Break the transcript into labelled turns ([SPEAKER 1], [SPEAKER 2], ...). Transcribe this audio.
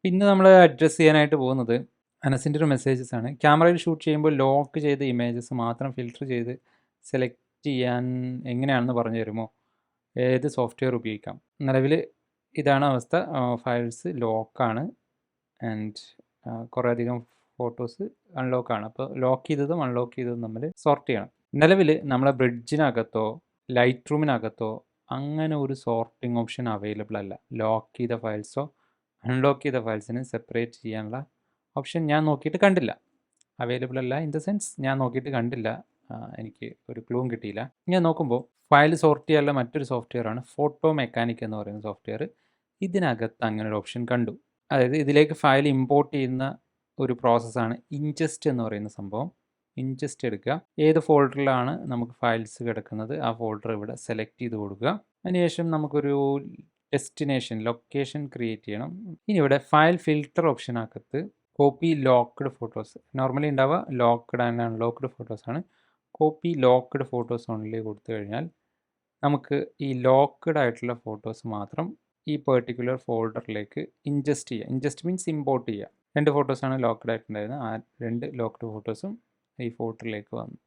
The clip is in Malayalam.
[SPEAKER 1] ഇന്ന് നമ്മൾ അഡ്രസ്സ് ചെയ്യാനായിട്ട് പോകുന്നത് അനസിൻ്റെ ഒരു മെസ്സേജസ് ആണ്. ക്യാമറയിൽ ഷൂട്ട് ചെയ്യുമ്പോൾ ലോക്ക് ചെയ്ത ഇമേജസ് മാത്രം ഫിൽറ്റർ ചെയ്ത് സെലക്ട് ചെയ്യാൻ എങ്ങനെയാണെന്ന് പറഞ്ഞു തരുമോ? ഏത് സോഫ്റ്റ്വെയർ ഉപയോഗിക്കാം? നിലവിൽ ഇതാണ് അവസ്ഥ. ഫയൽസ് ലോക്കാണ് ആൻഡ് കുറേ അധികം ഫോട്ടോസ് അൺലോക്കാണ്. അപ്പോൾ ലോക്ക് ചെയ്തതും അൺലോക്ക് ചെയ്തതും തമ്മിൽ സോർട്ട് ചെയ്യണം. നിലവിൽ നമ്മളെ ബ്രിഡ്ജിനകത്തോ ലൈറ്റ് റൂമിനകത്തോ അങ്ങനെ ഒരു സോർട്ടിംഗ് ഓപ്ഷൻ അവൈലബിൾ അല്ല. ലോക്ക് ചെയ്ത ഫയൽസോ അൺലോക്ക് ചെയ്ത ഫയൽസിന് സെപ്പറേറ്റ് ചെയ്യാനുള്ള ഓപ്ഷൻ ഞാൻ നോക്കിയിട്ട് കണ്ടില്ല. അവൈലബിൾ അല്ല ഇൻ ദ സെൻസ് ഞാൻ നോക്കിയിട്ട് കണ്ടില്ല. എനിക്ക് ഒരു ക്ലൂവും കിട്ടിയില്ല. ഞാൻ നോക്കുമ്പോൾ ഫയൽ സോർട്ട് ചെയ്യാനുള്ള മറ്റൊരു സോഫ്റ്റ്വെയർ ആണ് ഫോട്ടോ മെക്കാനിക് എന്ന് പറയുന്ന സോഫ്റ്റ്വെയർ. ഇതിനകത്ത് അങ്ങനെ ഒരു ഓപ്ഷൻ കണ്ടു. അതായത് ഇതിലേക്ക് ഫയൽ ഇമ്പോർട്ട് ചെയ്യുന്ന ഒരു പ്രോസസ്സാണ് ഇൻജസ്റ്റ് എന്ന് പറയുന്ന സംഭവം. ഇൻജസ്റ്റ് എടുക്കുക, ഏത് ഫോൾഡറിലാണ് നമുക്ക് ഫയൽസ് കിടക്കുന്നത് ആ ഫോൾഡർ ഇവിടെ സെലക്ട് ചെയ്ത് കൊടുക്കുക. അതിനുശേഷം നമുക്കൊരു ഡെസ്റ്റിനേഷൻ ലൊക്കേഷൻ ക്രിയേറ്റ് ചെയ്യണം. ഇനി ഇവിടെ ഫയൽ ഫിൽറ്റർ ഓപ്ഷനകത്ത് കോപ്പി ലോക്ക്ഡ് ഫോട്ടോസ് നോർമലി ഉണ്ടാവുക ലോക്ക്ഡ് ആൻഡ് അൺലോക്ക്ഡ് ഫോട്ടോസാണ്. കോപ്പി ലോക്ക്ഡ് ഫോട്ടോസ് ഓൺലി കൊടുത്തു കഴിഞ്ഞാൽ നമുക്ക് ഈ ലോക്ക്ഡ് ആയിട്ടുള്ള ഫോട്ടോസ് മാത്രം ഈ പെർട്ടിക്കുലർ ഫോൾഡറിലേക്ക് ഇൻജസ്റ്റ് ചെയ്യുക. ഇൻജസ്റ്റ് മീൻസ് ഇമ്പോർട്ട് ചെയ്യുക. 2 ഫോട്ടോസാണ് ലോക്ക്ഡ് ആയിട്ടുണ്ടായിരുന്നത്. ആ 2 ലോക്ക്ഡ് ഫോട്ടോസും ഈ ഫോൾഡറിലേക്ക് വന്നു.